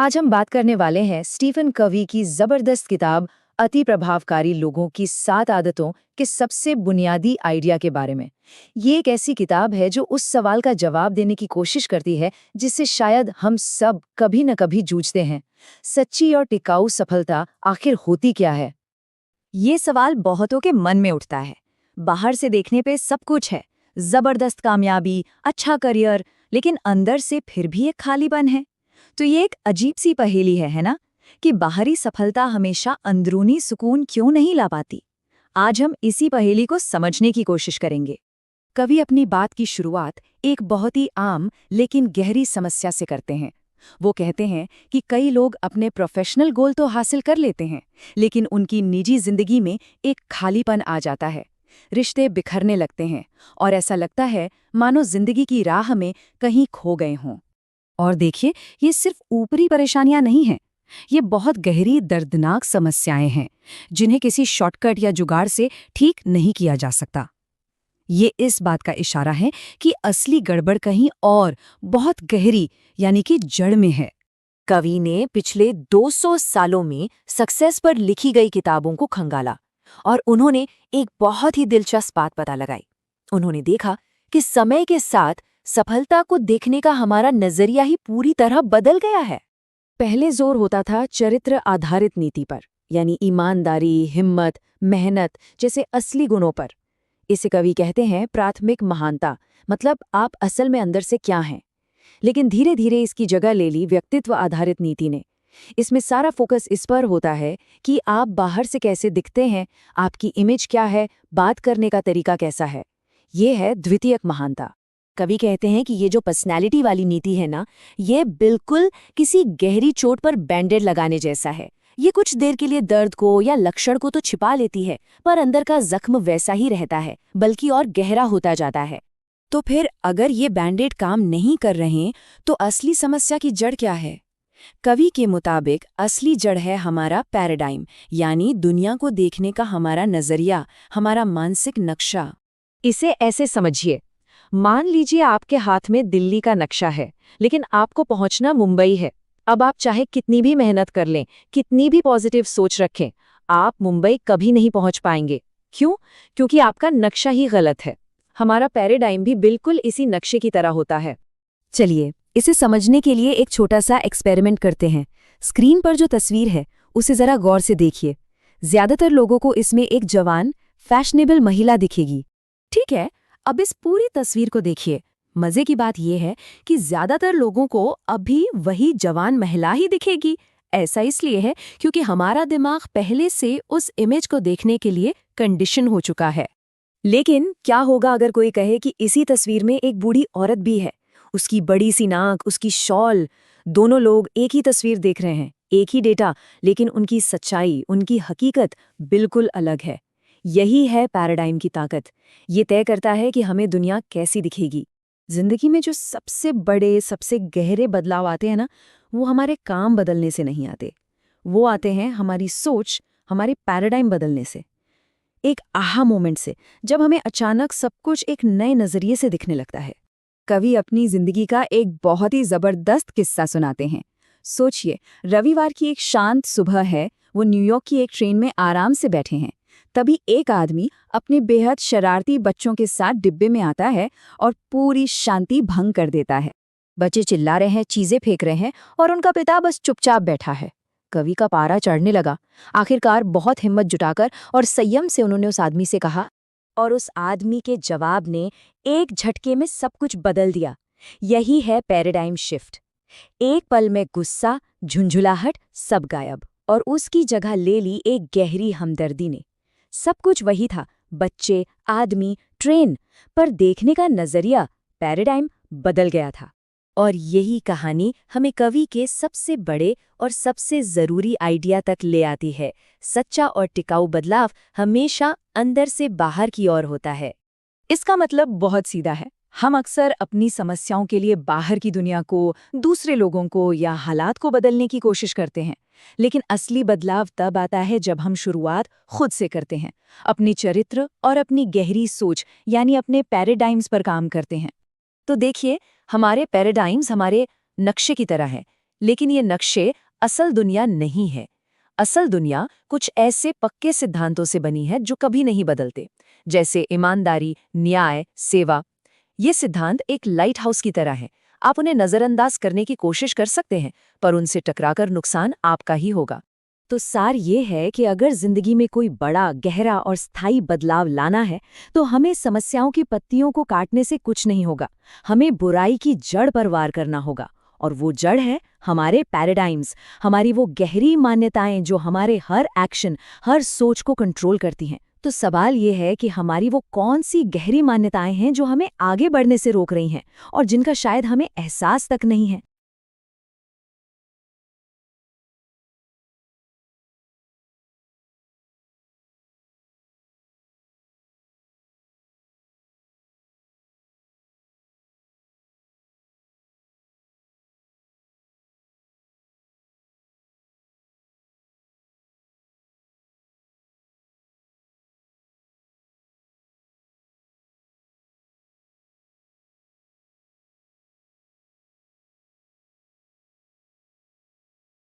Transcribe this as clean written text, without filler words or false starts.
आज हम बात करने वाले हैं स्टीफन कवी की जबरदस्त किताब अति प्रभावकारी लोगों की 7 आदतों के सबसे बुनियादी आइडिया के बारे में। ये एक ऐसी किताब है जो उस सवाल का जवाब देने की कोशिश करती है जिससे शायद हम सब कभी न कभी जूझते हैं। सच्ची और टिकाऊ सफलता आखिर होती क्या है? ये सवाल बहुतों के मन में उठता है। बाहर से देखने पे सब कुछ है, जबरदस्त कामयाबी, अच्छा करियर, लेकिन अंदर से फिर भी एक खालीपन है। तो ये एक अजीब सी पहेली है ना, कि बाहरी सफलता हमेशा अंदरूनी सुकून क्यों नहीं ला पाती। आज हम इसी पहेली को समझने की कोशिश करेंगे। कवि अपनी बात की शुरुआत एक बहुत ही आम लेकिन गहरी समस्या से करते हैं। वो कहते हैं कि कई लोग अपने प्रोफेशनल गोल तो हासिल कर लेते हैं, लेकिन उनकी निजी जिंदगी में एक खालीपन आ जाता है। रिश्ते बिखरने लगते हैं और ऐसा लगता है मानो जिंदगी की राह में कहीं खो गए हों। और देखिए, ये सिर्फ ऊपरी परेशानियां नहीं हैं, ये बहुत गहरी दर्दनाक समस्याएं हैं जिन्हें किसी शॉर्टकट या जुगाड़ से ठीक नहीं किया जा सकता। ये इस बात का इशारा है कि असली गड़बड़ कहीं और बहुत गहरी यानी कि जड़ में है। कवि ने पिछले 200 सालों में सक्सेस पर लिखी गई किताबों को खंगाला और उन्होंने एक बहुत ही दिलचस्प बात पता लगाई। उन्होंने देखा कि समय के साथ सफलता को देखने का हमारा नजरिया ही पूरी तरह बदल गया है। पहले जोर होता था चरित्र आधारित नीति पर, यानी ईमानदारी, हिम्मत, मेहनत जैसे असली गुणों पर। इसे कवि कहते हैं प्राथमिक महानता, मतलब आप असल में अंदर से क्या हैं। लेकिन धीरे धीरे इसकी जगह ले ली व्यक्तित्व आधारित नीति ने। इसमें सारा फोकस इस पर होता है कि आप बाहर से कैसे दिखते हैं, आपकी इमेज क्या है, बात करने का तरीका कैसा है। ये है द्वितीयक महानता। कवि कहते हैं कि ये जो पर्सनैलिटी वाली नीति है ना, ये बिल्कुल किसी गहरी चोट पर बैंडेड लगाने जैसा है। ये कुछ देर के लिए दर्द को या लक्षण को तो छिपा लेती है, पर अंदर का जख्म वैसा ही रहता है, बल्कि और गहरा होता जाता है। तो फिर अगर ये बैंडेड काम नहीं कर रहे, तो असली समस्या की जड़ क्या है? कवि के मुताबिक असली जड़ है हमारा पैराडाइम, यानी दुनिया को देखने का हमारा नजरिया, हमारा मानसिक नक्शा। इसे ऐसे समझिए, मान लीजिए आपके हाथ में दिल्ली का नक्शा है, लेकिन आपको पहुंचना मुंबई है। अब आप चाहे कितनी भी मेहनत कर लें, कितनी भी पॉजिटिव सोच रखें, आप मुंबई कभी नहीं पहुंच पाएंगे। क्यों? क्योंकि आपका नक्शा ही गलत है। हमारा पैराडाइम भी बिल्कुल इसी नक्शे की तरह होता है। चलिए, इसे समझने के लिए एक छोटा सा एक्सपेरिमेंट करते हैं। स्क्रीन पर जो तस्वीर है उसे जरा गौर से देखिए। ज्यादातर लोगों को इसमें एक जवान, फैशनेबल महिला दिखेगी। ठीक है, अब इस पूरी तस्वीर को देखिए। मजे की बात यह है कि ज्यादातर लोगों को अभी वही जवान महिला ही दिखेगी। ऐसा इसलिए है क्योंकि हमारा दिमाग पहले से उस इमेज को देखने के लिए कंडीशन हो चुका है। लेकिन क्या होगा अगर कोई कहे कि इसी तस्वीर में एक बूढ़ी औरत भी है? उसकी बड़ी सी नाक, उसकी शॉल, दोनों लोग एक ही तस्वीर देख रहे हैं, एक ही डेटा, लेकिन उनकी सच्चाई, उनकी हकीकत बिल्कुल अलग है। यही है पैराडाइम की ताकत। ये तय करता है कि हमें दुनिया कैसी दिखेगी। जिंदगी में जो सबसे बड़े, सबसे गहरे बदलाव आते हैं ना, वो हमारे काम बदलने से नहीं आते। वो आते हैं हमारी सोच, हमारे पैराडाइम बदलने से। एक आहा मोमेंट से, जब हमें अचानक सब कुछ एक नए नजरिए से दिखने लगता है। कवि अपनी जिंदगी का एक बहुत ही जबरदस्त किस्सा सुनाते हैं। सोचिए, रविवार की एक शांत सुबह है, वो न्यूयॉर्क की एक ट्रेन में आराम से बैठे हैं। तभी एक आदमी अपने बेहद शरारती बच्चों के साथ डिब्बे में आता है और पूरी शांति भंग कर देता है। बच्चे चिल्ला रहे हैं, चीजें फेंक रहे हैं और उनका पिता बस चुपचाप बैठा है। कवि का पारा चढ़ने लगा। आखिरकार बहुत हिम्मत जुटाकर और संयम से उन्होंने उस आदमी से कहा, और उस आदमी के जवाब ने एक झटके में सब कुछ बदल दिया। यही है पैराडाइम शिफ्ट। एक पल में गुस्सा, झुंझुलाहट सब गायब, और उसकी जगह ले ली एक गहरी हमदर्दी ने। सब कुछ वही था, बच्चे, आदमी, ट्रेन, पर देखने का नजरिया, पैराडाइम बदल गया था। और यही कहानी हमें कवि के सबसे बड़े और सबसे जरूरी आइडिया तक ले आती है। सच्चा और टिकाऊ बदलाव हमेशा अंदर से बाहर की ओर होता है। इसका मतलब बहुत सीधा है। हम अक्सर अपनी समस्याओं के लिए बाहर की दुनिया को, दूसरे लोगों को या हालात को बदलने की कोशिश करते हैं। लेकिन असली बदलाव तब आता है जब हम शुरुआत खुद से करते हैं, अपनी चरित्र और अपनी गहरी सोच यानी अपने पैराडाइम्स पर काम करते हैं। तो देखिए, हमारे पैराडाइम्स हमारे नक्शे की तरह है। लेकिन ये नक्शे असल दुनिया नहीं है। असल दुनिया कुछ ऐसे पक्के सिद्धांतों से बनी है जो कभी नहीं बदलते, जैसे ईमानदारी, न्याय, सेवा। ये सिद्धांत एक लाइट हाउस की तरह हैं। आप उन्हें नज़रअंदाज करने की कोशिश कर सकते हैं, पर उनसे टकराकर नुकसान आपका ही होगा। तो सार ये है कि अगर जिंदगी में कोई बड़ा, गहरा और स्थायी बदलाव लाना है, तो हमें समस्याओं की पत्तियों को काटने से कुछ नहीं होगा। हमें बुराई की जड़ पर वार करना होगा। और वो जड़ है हमारे पैराडाइम्स, हमारी वो गहरी मान्यताएं जो हमारे हर एक्शन, हर सोच को कंट्रोल करती हैं। तो सवाल ये है कि हमारी वो कौन सी गहरी मान्यताएं हैं जो हमें आगे बढ़ने से रोक रही हैं और जिनका शायद हमें एहसास तक नहीं है।